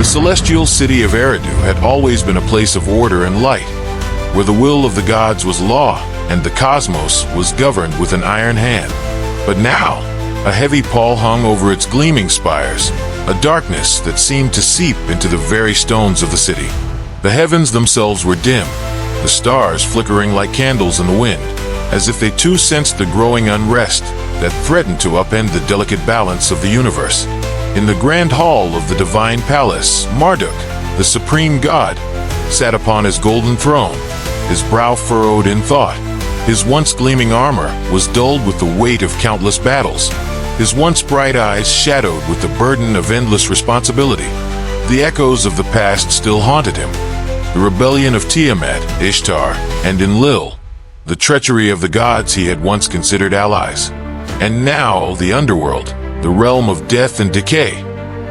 celestial city of Eridu had always been a place of order and light, where the will of the gods was law and the cosmos was governed with an iron hand. But now, a heavy pall hung over its gleaming spires, a darkness that seemed to seep into the very stones of the city. The heavens themselves were dim, the stars flickering like candles in the wind, as if they too sensed the growing unrest that threatened to upend the delicate balance of the universe. In the grand hall of the divine palace, Marduk, the supreme god, sat upon his golden throne, his brow furrowed in thought. His once gleaming armor was dulled with the weight of countless battles, his once bright eyes shadowed with the burden of endless responsibility. The echoes of the past still haunted him. The rebellion of Tiamat, Ishtar, and Enlil, the treachery of the gods he had once considered allies. And now the underworld, the realm of death and decay,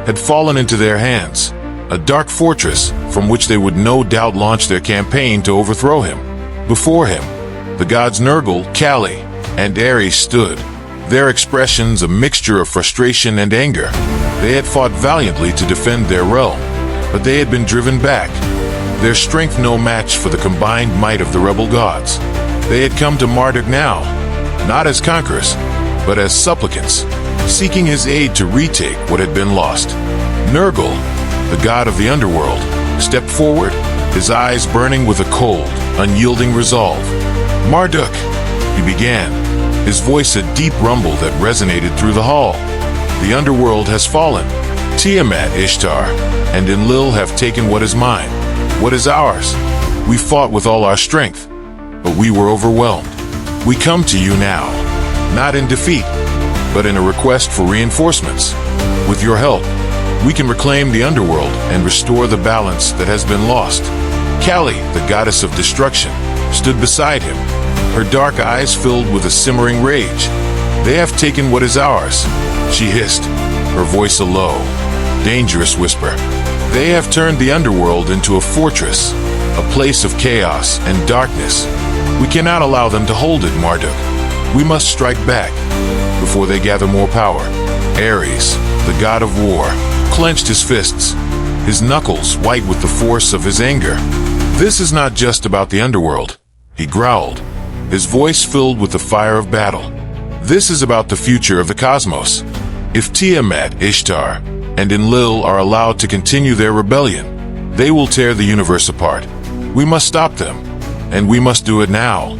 had fallen into their hands, a dark fortress from which they would no doubt launch their campaign to overthrow him. Before him, the gods Nergal, Kali, and Ares stood, their expressions a mixture of frustration and anger. They had fought valiantly to defend their realm, but they had been driven back, their strength no match for the combined might of the rebel gods. They had come to Marduk now, not as conquerors, but as supplicants, seeking his aid to retake what had been lost. Nergal, the god of the underworld, stepped forward, his eyes burning with a cold, unyielding resolve. "Marduk," he began, his voice a deep rumble that resonated through the hall. "The underworld has fallen. Tiamat, Ishtar, and Enlil have taken what is mine, what is ours. We fought with all our strength, but we were overwhelmed. We come to you now, not in defeat, but in a request for reinforcements. With your help, we can reclaim the underworld and restore the balance that has been lost." Kali, the goddess of destruction, stood beside him, her dark eyes filled with a simmering rage. "They have taken what is ours," she hissed, her voice a low, dangerous whisper. "They have turned the underworld into a fortress, a place of chaos and darkness. We cannot allow them to hold it, Marduk. We must strike back before they gather more power." Ares, the god of war, clenched his fists, his knuckles white with the force of his anger. "This is not just about the underworld," he growled, his voice filled with the fire of battle. "This is about the future of the cosmos. If Tiamat, Ishtar, and Enlil are allowed to continue their rebellion, they will tear the universe apart. We must stop them, and we must do it now."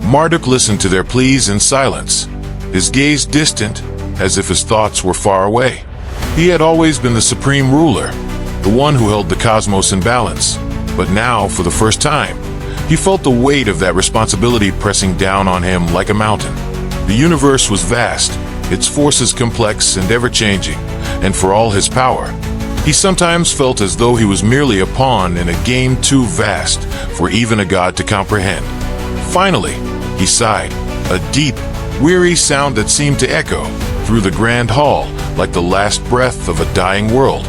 Marduk listened to their pleas in silence, his gaze distant, as if his thoughts were far away. He had always been the supreme ruler, the one who held the cosmos in balance. But now, for the first time, he felt the weight of that responsibility pressing down on him like a mountain. The universe was vast, its forces complex and ever-changing, and for all his power, he sometimes felt as though he was merely a pawn in a game too vast for even a god to comprehend. Finally, he sighed, a deep, weary sound that seemed to echo through the grand hall like the last breath of a dying world.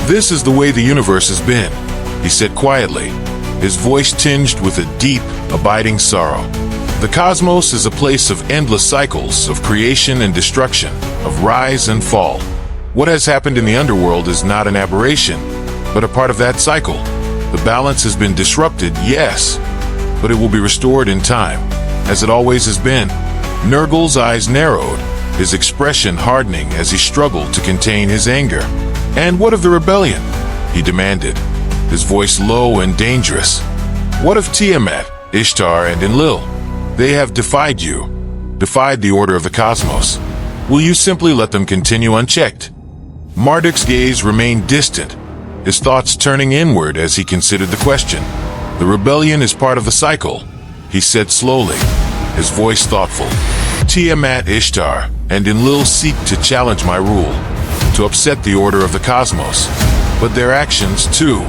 "This is the way the universe has been," he said quietly, his voice tinged with a deep, abiding sorrow. "The cosmos is a place of endless cycles of creation and destruction, of rise and fall. What has happened in the underworld is not an aberration, but a part of that cycle. The balance has been disrupted, yes, but it will be restored in time, as it always has been." Nergal's eyes narrowed, his expression hardening as he struggled to contain his anger. "And what of the rebellion?" he demanded, his voice low and dangerous. "What of Tiamat, Ishtar, and Enlil? They have defied you, defied the order of the cosmos. Will you simply let them continue unchecked?" Marduk's gaze remained distant, his thoughts turning inward as he considered the question. "The rebellion is part of the cycle," he said slowly, his voice thoughtful. "Tiamat, Ishtar, and Enlil seek to challenge my rule, to upset the order of the cosmos. But their actions, too,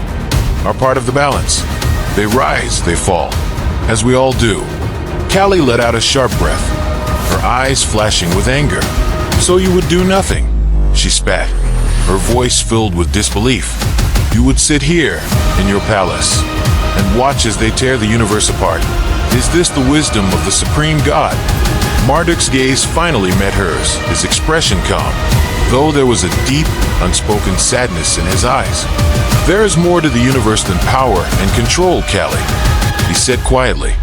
are part of the balance. They rise, they fall, as we all do." Kali let out a sharp breath, her eyes flashing with anger. "So you would do nothing?" she spat, her voice filled with disbelief. "You would sit here, in your palace, and watch as they tear the universe apart. Is this the wisdom of the supreme god?" Marduk's gaze finally met hers, his expression calm, though there was a deep, unspoken sadness in his eyes. There is more to the universe than power and control, Callie, he said quietly.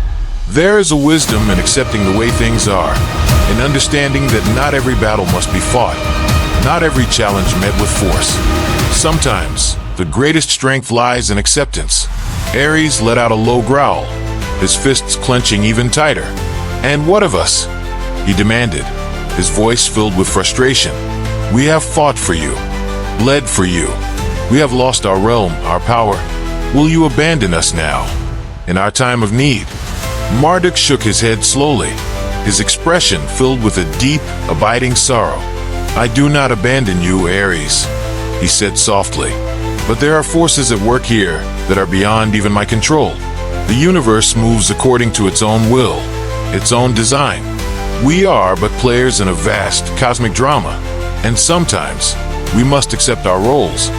There is a wisdom in accepting the way things are, in understanding that not every battle must be fought, not every challenge met with force. Sometimes, the greatest strength lies in acceptance. Ares let out a low growl, his fists clenching even tighter. And what of us? He demanded, his voice filled with frustration. We have fought for you, bled for you. We have lost our realm, our power. Will you abandon us now, in our time of need? Marduk shook his head slowly, his expression filled with a deep, abiding sorrow. I do not abandon you, Ares, he said softly. But there are forces at work here that are beyond even my control. The universe moves according to its own will, its own design. We are but players in a vast, cosmic drama, and sometimes we must accept our roles,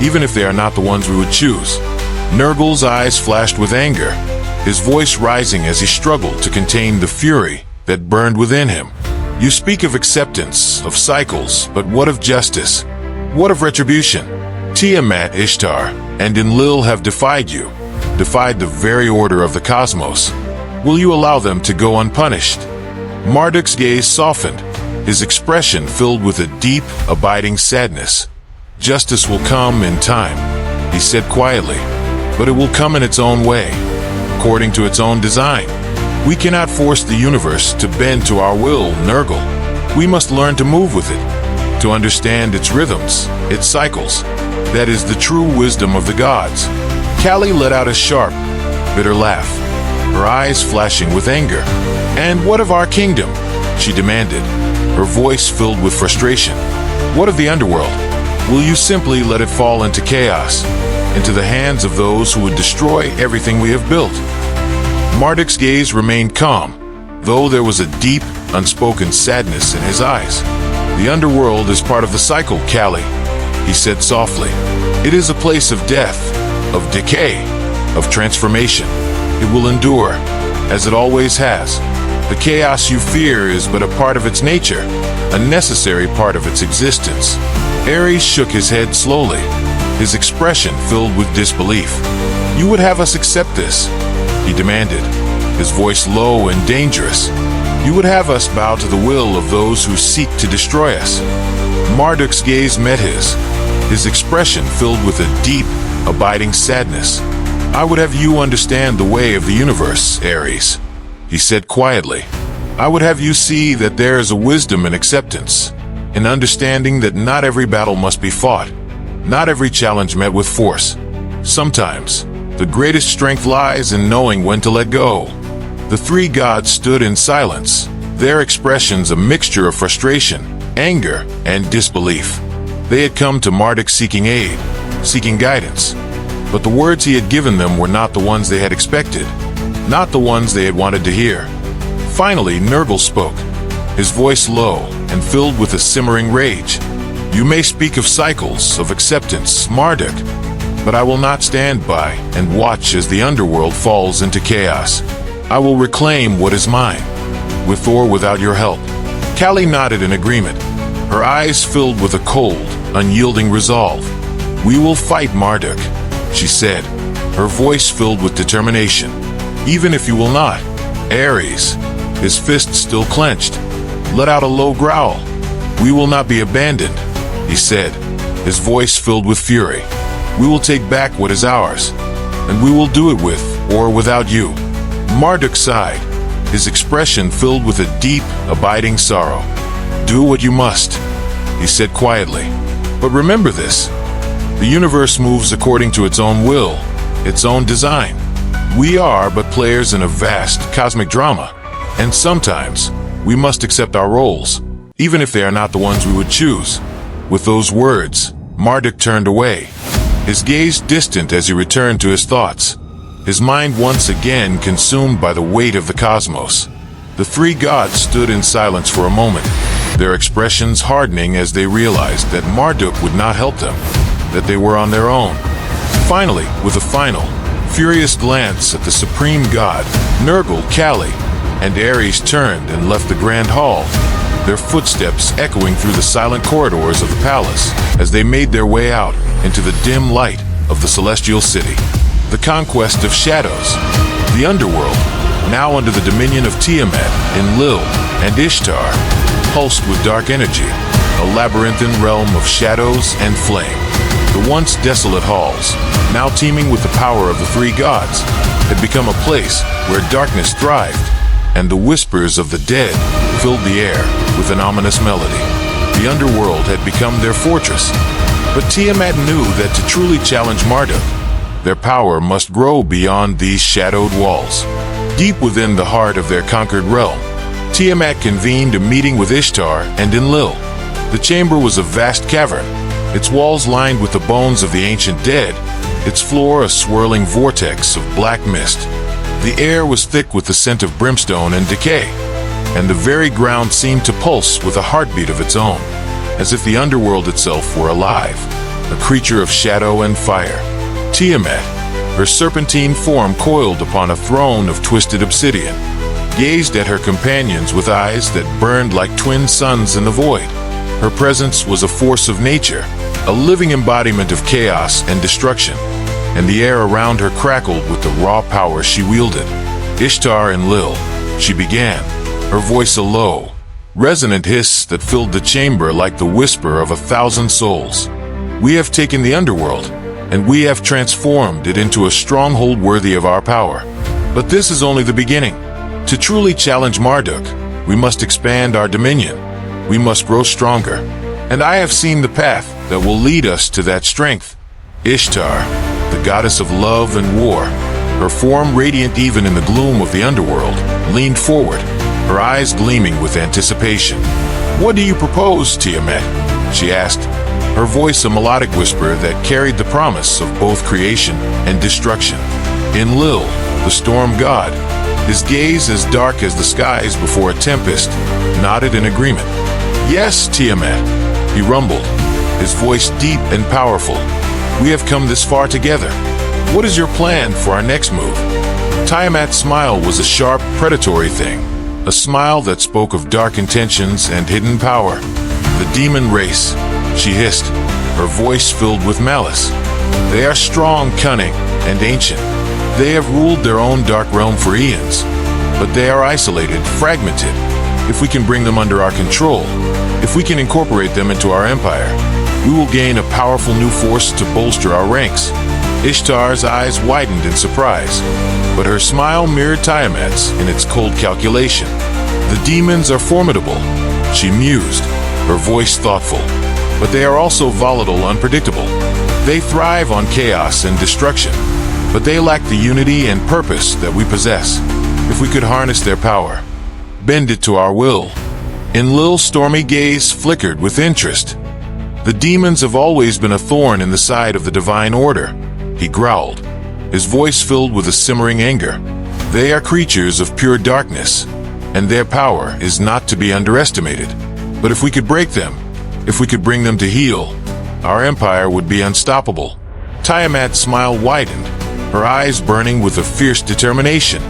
even if they are not the ones we would choose. Nergal's eyes flashed with anger, his voice rising as he struggled to contain the fury that burned within him. You speak of acceptance, of cycles, but what of justice? What of retribution? Tiamat, Ishtar, and Enlil have defied you, defied the very order of the cosmos. Will you allow them to go unpunished? Marduk's gaze softened, his expression filled with a deep, abiding sadness. Justice will come in time, he said quietly, but it will come in its own way, according to its own design. We cannot force the universe to bend to our will, Nergal. We must learn to move with it, to understand its rhythms, its cycles. That is the true wisdom of the gods. Callie let out a sharp, bitter laugh, her eyes flashing with anger. And what of our kingdom? She demanded, her voice filled with frustration. What of the underworld? Will you simply let it fall into chaos, into the hands of those who would destroy everything we have built? Marduk's gaze remained calm, though there was a deep, unspoken sadness in his eyes. The underworld is part of the cycle, Callie, he said softly. It is a place of death, of decay, of transformation. It will endure, as it always has. The chaos you fear is but a part of its nature, a necessary part of its existence. Ares shook his head slowly, his expression filled with disbelief. You would have us accept this, he demanded, his voice low and dangerous. You would have us bow to the will of those who seek to destroy us. Marduk's gaze met his expression filled with a deep, abiding sadness. I would have you understand the way of the universe, Ares, he said quietly. I would have you see that there is a wisdom in acceptance, in understanding that not every battle must be fought, not every challenge met with force. Sometimes, the greatest strength lies in knowing when to let go. The three gods stood in silence, their expressions a mixture of frustration, anger, and disbelief. They had come to Marduk seeking aid, seeking guidance, but the words he had given them were not the ones they had expected, not the ones they had wanted to hear. Finally, Nergal spoke, his voice low and filled with a simmering rage. You may speak of cycles, of acceptance, Marduk, but I will not stand by and watch as the underworld falls into chaos. I will reclaim what is mine, with or without your help. Callie nodded in agreement, her eyes filled with a cold, unyielding resolve. We will fight, Marduk, she said, her voice filled with determination. Even if you will not. Ares, his fists still clenched, let out a low growl. We will not be abandoned, he said, his voice filled with fury. We will take back what is ours, and we will do it with or without you. Marduk sighed, his expression filled with a deep, abiding sorrow. Do what you must, he said quietly. But remember this, the universe moves according to its own will, its own design. We are but players in a vast, cosmic drama, and sometimes we must accept our roles, even if they are not the ones we would choose. With those words, Marduk turned away, his gaze distant as he returned to his thoughts, his mind once again consumed by the weight of the cosmos. The three gods stood in silence for a moment, their expressions hardening as they realized that Marduk would not help them, that they were on their own. Finally, with a final, furious glance at the supreme god, Nergal, Callie, and Ares turned and left the grand hall, their footsteps echoing through the silent corridors of the palace as they made their way out into the dim light of the celestial city. The conquest of shadows. The underworld, now under the dominion of Tiamat, Enlil, and Ishtar, pulsed with dark energy, a labyrinthine realm of shadows and flame. The once desolate halls, now teeming with the power of the three gods, had become a place where darkness thrived, and the whispers of the dead filled the air with an ominous melody. The underworld had become their fortress, but Tiamat knew that to truly challenge Marduk, their power must grow beyond these shadowed walls. Deep within the heart of their conquered realm, Tiamat convened a meeting with Ishtar and Enlil. The chamber was a vast cavern, its walls lined with the bones of the ancient dead, its floor a swirling vortex of black mist. The air was thick with the scent of brimstone and decay, and the very ground seemed to pulse with a heartbeat of its own, as if the underworld itself were alive, a creature of shadow and fire. Tiamat, her serpentine form coiled upon a throne of twisted obsidian, gazed at her companions with eyes that burned like twin suns in the void. Her presence was a force of nature, a living embodiment of chaos and destruction, and the air around her crackled with the raw power she wielded. Ishtar Enlil, she began, her voice a low, resonant hiss that filled the chamber like the whisper of 1,000 souls. We have taken the underworld, and we have transformed it into a stronghold worthy of our power. But this is only the beginning. To truly challenge Marduk, we must expand our dominion. We must grow stronger, and I have seen the path that will lead us to that strength. Ishtar, the goddess of love and war, her form radiant even in the gloom of the underworld, leaned forward, her eyes gleaming with anticipation. "What do you propose, Tiamat?" she asked, her voice a melodic whisper that carried the promise of both creation and destruction. Enlil, the storm god, his gaze as dark as the skies before a tempest, nodded in agreement. "Yes, Tiamat," he rumbled, his voice deep and powerful. "We have come this far together. What is your plan for our next move?" Tiamat's smile was a sharp, predatory thing, a smile that spoke of dark intentions and hidden power. "The demon race," she hissed, her voice filled with malice. "They are strong, cunning, and ancient. They have ruled their own dark realm for eons, but they are isolated, fragmented. If we can bring them under our control, if we can incorporate them into our empire, we will gain a powerful new force to bolster our ranks." Ishtar's eyes widened in surprise, but her smile mirrored Tiamat's in its cold calculation. "The demons are formidable," she mused, her voice thoughtful, "but they are also volatile, unpredictable. They thrive on chaos and destruction, but they lack the unity and purpose that we possess. If we could harness their power, bend it to our will." Enlil's stormy gaze flickered with interest. "The demons have always been a thorn in the side of the divine order," he growled, his voice filled with a simmering anger. "They are creatures of pure darkness, and their power is not to be underestimated. But if we could break them, if we could bring them to heel, our empire would be unstoppable." Tiamat's smile widened, her eyes burning with a fierce determination.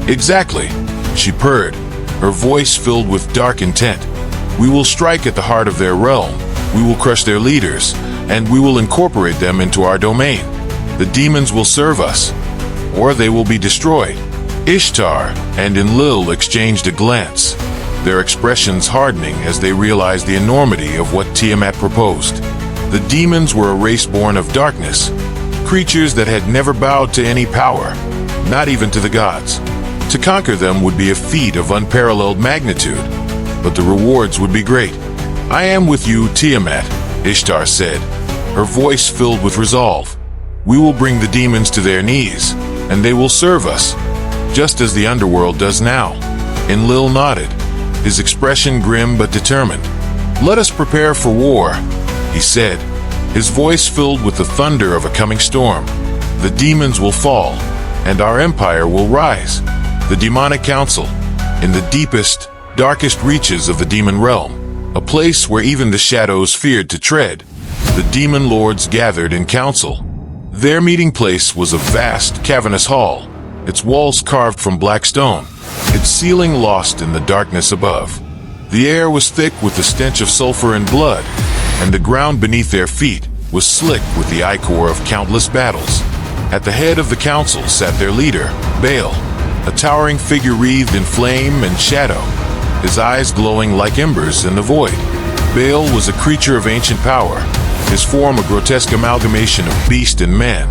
"Exactly," she purred, her voice filled with dark intent. "We will strike at the heart of their realm, we will crush their leaders, and we will incorporate them into our domain. The demons will serve us, or they will be destroyed." Ishtar and Enlil exchanged a glance, their expressions hardening as they realized the enormity of what Tiamat proposed. The demons were a race born of darkness, creatures that had never bowed to any power, not even to the gods. To conquer them would be a feat of unparalleled magnitude, but the rewards would be great. "I am with you, Tiamat," Ishtar said, her voice filled with resolve. "We will bring the demons to their knees, and they will serve us, just as the underworld does now." Enlil nodded, his expression grim but determined. "Let us prepare for war," he said, his voice filled with the thunder of a coming storm. "The demons will fall, and our empire will rise." The demonic council, in the deepest, darkest reaches of the demon realm, a place where even the shadows feared to tread, the demon lords gathered in council. Their meeting place was a vast, cavernous hall, its walls carved from black stone, its ceiling lost in the darkness above. The air was thick with the stench of sulfur and blood, and the ground beneath their feet was slick with the ichor of countless battles. At the head of the council sat their leader, Baal, a towering figure wreathed in flame and shadow, his eyes glowing like embers in the void. Baal was a creature of ancient power, his form a grotesque amalgamation of beast and man,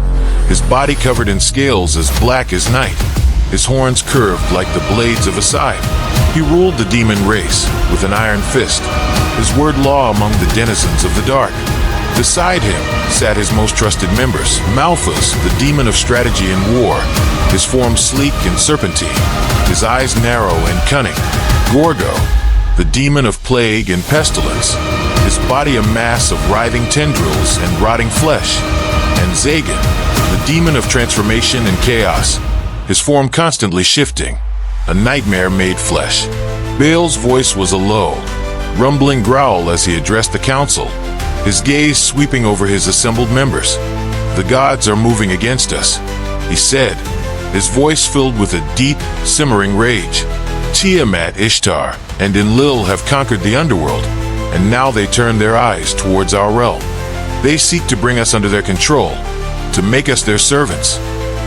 his body covered in scales as black as night, his horns curved like the blades of a scythe. He ruled the demon race with an iron fist, his word law among the denizens of the dark. Beside him sat his most trusted members, Malphas, the demon of strategy and war, his form sleek and serpentine, his eyes narrow and cunning. Gorgo, the demon of plague and pestilence, his body a mass of writhing tendrils and rotting flesh. And Zagan, the demon of transformation and chaos, his form constantly shifting, a nightmare made flesh. Baal's voice was a low, rumbling growl as he addressed the council, his gaze sweeping over his assembled members. "The gods are moving against us," he said, his voice filled with a deep, simmering rage. "Tiamat, Ishtar, and Enlil have conquered the underworld, and now they turn their eyes towards our realm. They seek to bring us under their control, to make us their servants.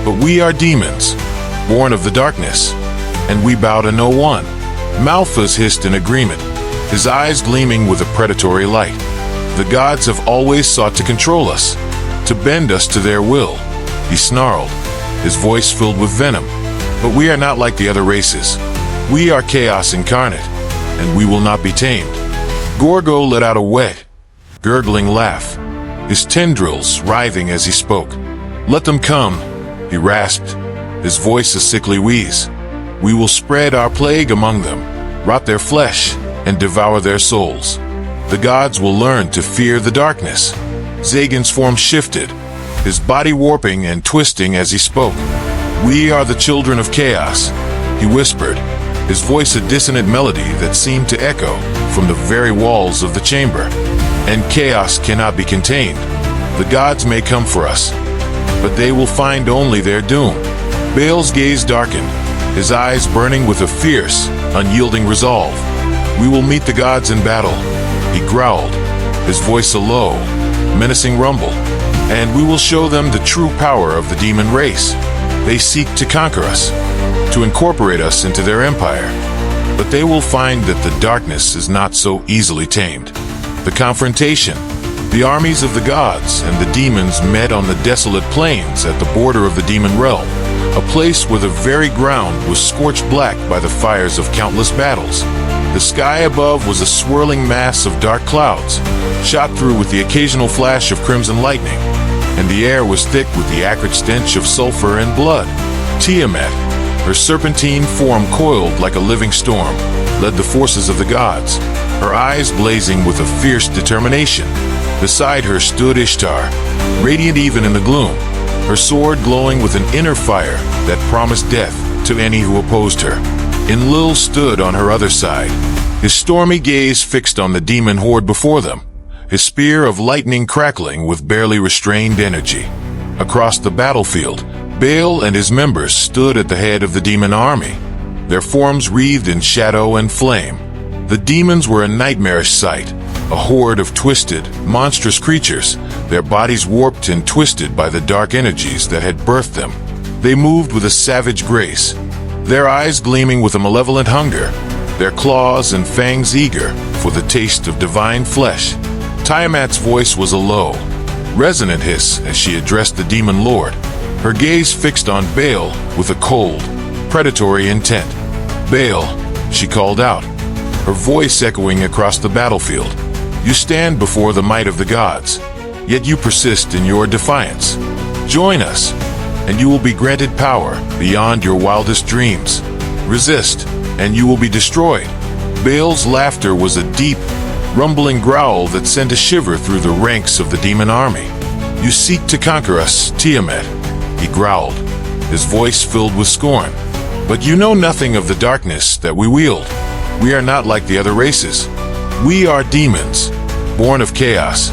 But we are demons, born of the darkness, and we bow to no one." Malphas hissed in agreement, his eyes gleaming with a predatory light. "The gods have always sought to control us, to bend us to their will," he snarled, his voice filled with venom. "But we are not like the other races. We are chaos incarnate, and we will not be tamed." Gorgo let out a wet, gurgling laugh, his tendrils writhing as he spoke. "Let them come," he rasped, his voice a sickly wheeze. "We will spread our plague among them, rot their flesh, and devour their souls. The gods will learn to fear the darkness." Zagan's form shifted, his body warping and twisting as he spoke. "We are the children of chaos," he whispered, his voice a dissonant melody that seemed to echo from the very walls of the chamber. "And chaos cannot be contained. The gods may come for us, but they will find only their doom." Baal's gaze darkened, his eyes burning with a fierce, unyielding resolve. "We will meet the gods in battle," he growled, his voice a low, menacing rumble. "And we will show them the true power of the demon race. They seek to conquer us, to incorporate us into their empire. But they will find that the darkness is not so easily tamed." The confrontation. The armies of the gods and the demons met on the desolate plains at the border of the demon realm, a place where the very ground was scorched black by the fires of countless battles. The sky above was a swirling mass of dark clouds, shot through with the occasional flash of crimson lightning, and the air was thick with the acrid stench of sulfur and blood. Tiamat, her serpentine form coiled like a living storm, led the forces of the gods, her eyes blazing with a fierce determination. Beside her stood Ishtar, radiant even in the gloom, her sword glowing with an inner fire that promised death to any who opposed her. Enlil stood on her other side, his stormy gaze fixed on the demon horde before them, his spear of lightning crackling with barely restrained energy. Across the battlefield, Baal and his members stood at the head of the demon army, their forms wreathed in shadow and flame. The demons were a nightmarish sight, a horde of twisted, monstrous creatures, their bodies warped and twisted by the dark energies that had birthed them. They moved with a savage grace, their eyes gleaming with a malevolent hunger, their claws and fangs eager for the taste of divine flesh. Tiamat's voice was a low, resonant hiss as she addressed the demon lord, her gaze fixed on Baal with a cold, predatory intent. "Baal," she called out, her voice echoing across the battlefield. "You stand before the might of the gods, yet you persist in your defiance. Join us, and you will be granted power beyond your wildest dreams. Resist, and you will be destroyed." Baal's laughter was a deep, rumbling growl that sent a shiver through the ranks of the demon army. "You seek to conquer us, Tiamat," he growled, his voice filled with scorn. "But you know nothing of the darkness that we wield. We are not like the other races. We are demons, born of chaos,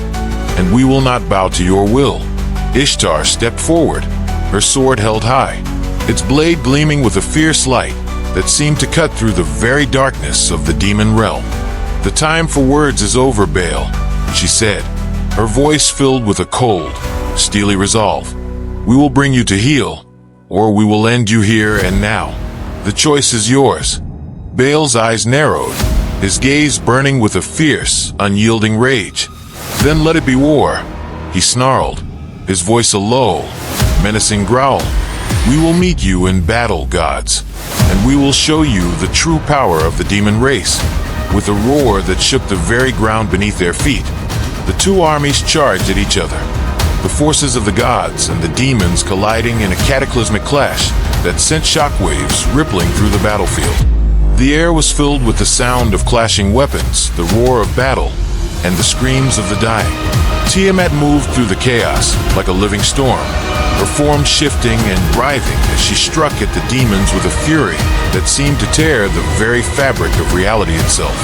and we will not bow to your will." Ishtar stepped forward, her sword held high, its blade gleaming with a fierce light that seemed to cut through the very darkness of the demon realm. "The time for words is over, Baal," she said, her voice filled with a cold, steely resolve. We will bring you to heal, or we will end you here and now. The choice is yours. Baal's eyes narrowed, his gaze burning with a fierce, unyielding rage. Then let it be war, he snarled, his voice a low, menacing growl. We will meet you in battle, gods, and we will show you the true power of the demon race. With a roar that shook the very ground beneath their feet, the two armies charged at each other, the forces of the gods and the demons colliding in a cataclysmic clash that sent shockwaves rippling through the battlefield. The air was filled with the sound of clashing weapons, the roar of battle, and the screams of the dying. Tiamat moved through the chaos like a living storm, her form shifting and writhing as she struck at the demons with a fury that seemed to tear the very fabric of reality itself.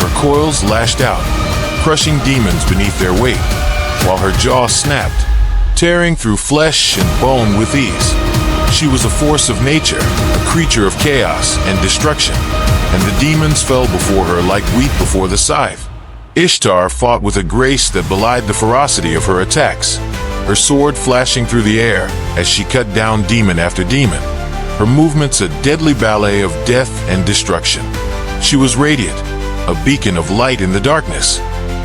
Her coils lashed out, crushing demons beneath their weight, while her jaw snapped, tearing through flesh and bone with ease. She was a force of nature, a creature of chaos and destruction, and the demons fell before her like wheat before the scythe. Ishtar fought with a grace that belied the ferocity of her attacks, her sword flashing through the air as she cut down demon after demon, her movements a deadly ballet of death and destruction. She was radiant, a beacon of light in the darkness,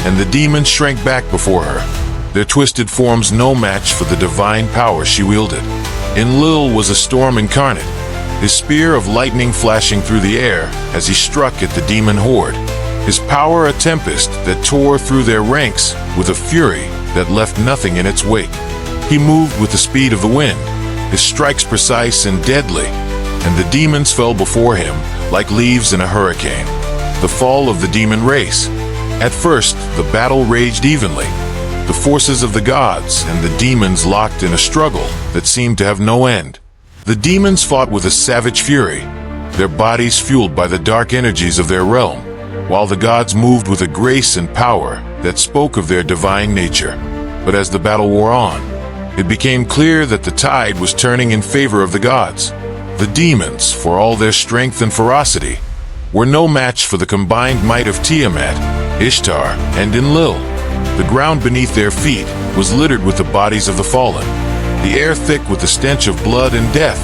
and the demons shrank back before her, their twisted forms no match for the divine power she wielded. Enlil was a storm incarnate, his spear of lightning flashing through the air as he struck at the demon horde, his power a tempest that tore through their ranks with a fury that left nothing in its wake. He moved with the speed of the wind, his strikes precise and deadly, and the demons fell before him like leaves in a hurricane. The fall of the demon race. At first, the battle raged evenly, the forces of the gods and the demons locked in a struggle that seemed to have no end. The demons fought with a savage fury, their bodies fueled by the dark energies of their realm, while the gods moved with a grace and power that spoke of their divine nature. But as the battle wore on, it became clear that the tide was turning in favor of the gods. The demons, for all their strength and ferocity, were no match for the combined might of Tiamat, Ishtar, and Enlil. The ground beneath their feet was littered with the bodies of the fallen, the air thick with the stench of blood and death,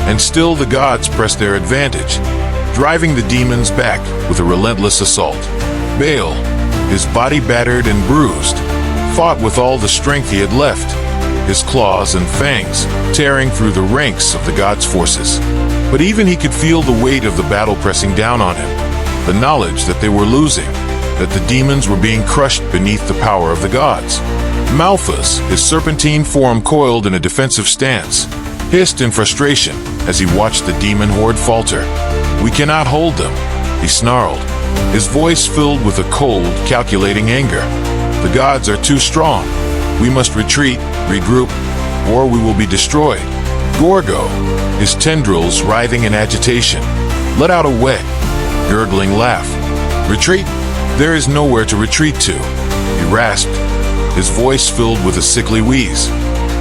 and still the gods pressed their advantage, driving the demons back with a relentless assault. Baal, his body battered and bruised, fought with all the strength he had left, his claws and fangs tearing through the ranks of the gods' forces. But even he could feel the weight of the battle pressing down on him, the knowledge that they were losing, that the demons were being crushed beneath the power of the gods. Malphas, his serpentine form coiled in a defensive stance, hissed in frustration as he watched the demon horde falter. "We cannot hold them," he snarled, his voice filled with a cold, calculating anger. "The gods are too strong. We must retreat, regroup, or we will be destroyed." Gorgo, his tendrils writhing in agitation, let out a wet, gurgling laugh. "Retreat? There is nowhere to retreat to," he rasped, his voice filled with a sickly wheeze.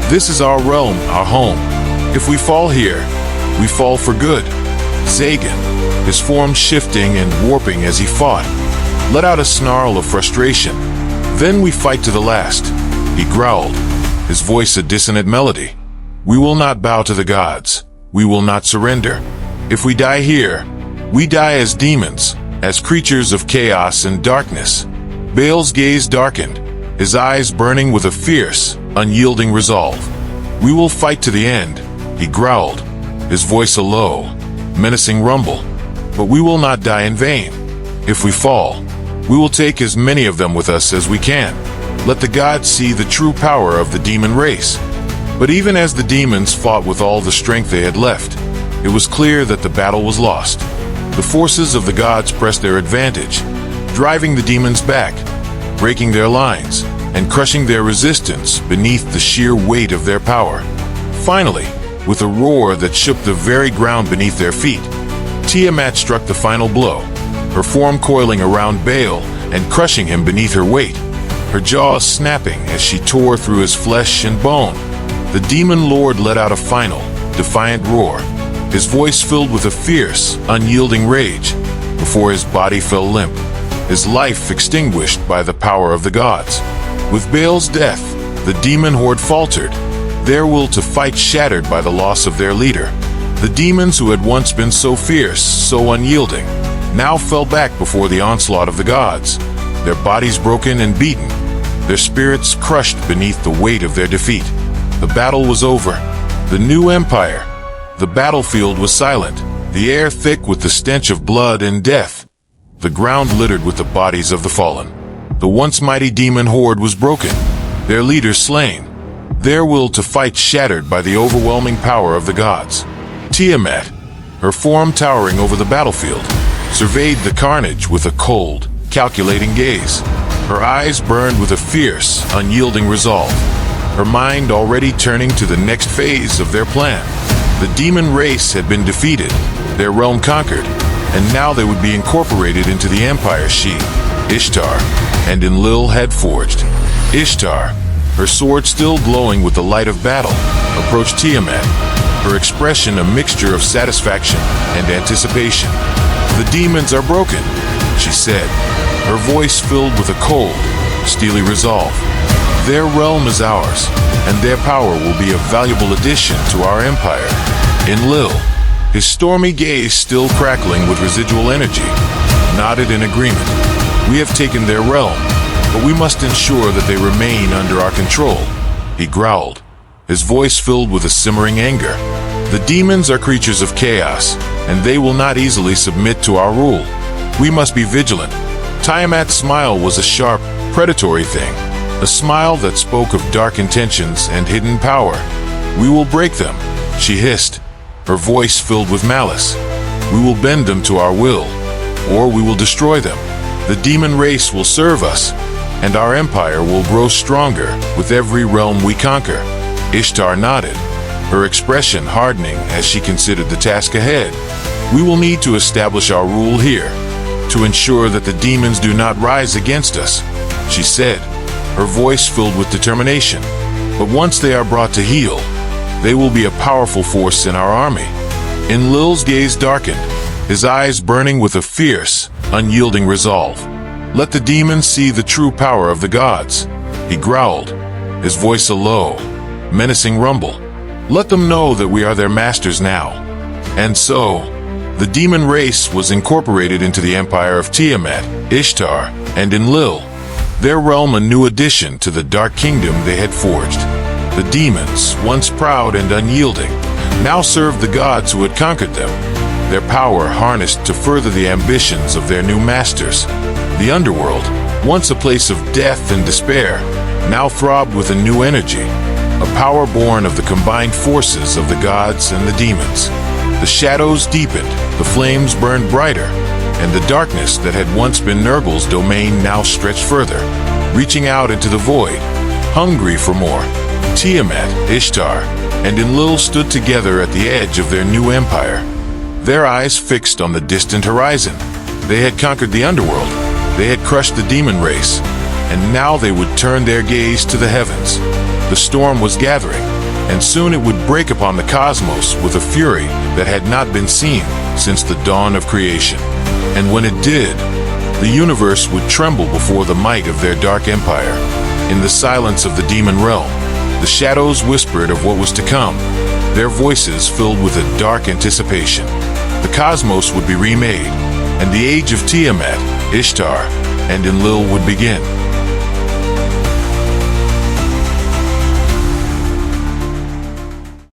"This is our realm, our home. If we fall here, we fall for good." Zagan, his form shifting and warping as he fought, let out a snarl of frustration. "Then we fight to the last," he growled, his voice a dissonant melody. "We will not bow to the gods. We will not surrender. If we die here, we die as demons, as creatures of chaos and darkness." Baal's gaze darkened, his eyes burning with a fierce, unyielding resolve. "We will fight to the end," he growled, his voice a low, menacing rumble. "But we will not die in vain. If we fall, we will take as many of them with us as we can. Let the gods see the true power of the demon race." But even as the demons fought with all the strength they had left, it was clear that the battle was lost. The forces of the gods pressed their advantage, driving the demons back, breaking their lines, and crushing their resistance beneath the sheer weight of their power. Finally, with a roar that shook the very ground beneath their feet, Tiamat struck the final blow, her form coiling around Baal and crushing him beneath her weight, her jaws snapping as she tore through his flesh and bone. The demon lord let out a final, defiant roar, his voice filled with a fierce, unyielding rage, before his body fell limp, his life extinguished by the power of the gods. With Baal's death, the demon horde faltered, their will to fight shattered by the loss of their leader. The demons who had once been so fierce, so unyielding, now fell back before the onslaught of the gods, their bodies broken and beaten, their spirits crushed beneath the weight of their defeat. The battle was over. The new empire. The battlefield was silent, the air thick with the stench of blood and death, the ground littered with the bodies of the fallen. The once mighty demon horde was broken, their leaders slain, their will to fight shattered by the overwhelming power of the gods. Tiamat, her form towering over the battlefield, surveyed the carnage with a cold, calculating gaze. Her eyes burned with a fierce, unyielding resolve, her mind already turning to the next phase of their plan. The demon race had been defeated, their realm conquered, and now they would be incorporated into the empire she, Ishtar, and Enlil had forged. Ishtar, her sword still glowing with the light of battle, approached Tiamat, her expression a mixture of satisfaction and anticipation. "The demons are broken," she said, her voice filled with a cold, steely resolve. "Their realm is ours, and their power will be a valuable addition to our empire." Enlil, his stormy gaze still crackling with residual energy, nodded in agreement. "We have taken their realm, but we must ensure that they remain under our control," he growled, his voice filled with a simmering anger. "The demons are creatures of chaos, and they will not easily submit to our rule. We must be vigilant." Tiamat's smile was a sharp, predatory thing, a smile that spoke of dark intentions and hidden power. "We will break them," she hissed, her voice filled with malice. "We will bend them to our will, or we will destroy them. The demon race will serve us, and our empire will grow stronger with every realm we conquer." Ishtar nodded, her expression hardening as she considered the task ahead. "We will need to establish our rule here, to ensure that the demons do not rise against us," she said, her voice filled with determination. "But once they are brought to heel, they will be a powerful force in our army." Enlil's gaze darkened, his eyes burning with a fierce, unyielding resolve. "Let the demons see the true power of the gods," he growled, his voice a low, menacing rumble. "Let them know that we are their masters now." And so, the demon race was incorporated into the empire of Tiamat, Ishtar, and Enlil, their realm a new addition to the dark kingdom they had forged. The demons, once proud and unyielding, now served the gods who had conquered them, their power harnessed to further the ambitions of their new masters. The underworld, once a place of death and despair, now throbbed with a new energy, a power born of the combined forces of the gods and the demons. The shadows deepened, the flames burned brighter, and the darkness that had once been Nurgle's domain now stretched further, reaching out into the void, hungry for more. Tiamat, Ishtar, and Enlil stood together at the edge of their new empire, their eyes fixed on the distant horizon. They had conquered the underworld, they had crushed the demon race, and now they would turn their gaze to the heavens. The storm was gathering, and soon it would break upon the cosmos with a fury that had not been seen since the dawn of creation. And when it did, the universe would tremble before the might of their dark empire. In the silence of the demon realm, the shadows whispered of what was to come, their voices filled with a dark anticipation. The cosmos would be remade, and the age of Tiamat, Ishtar, and Enlil would begin.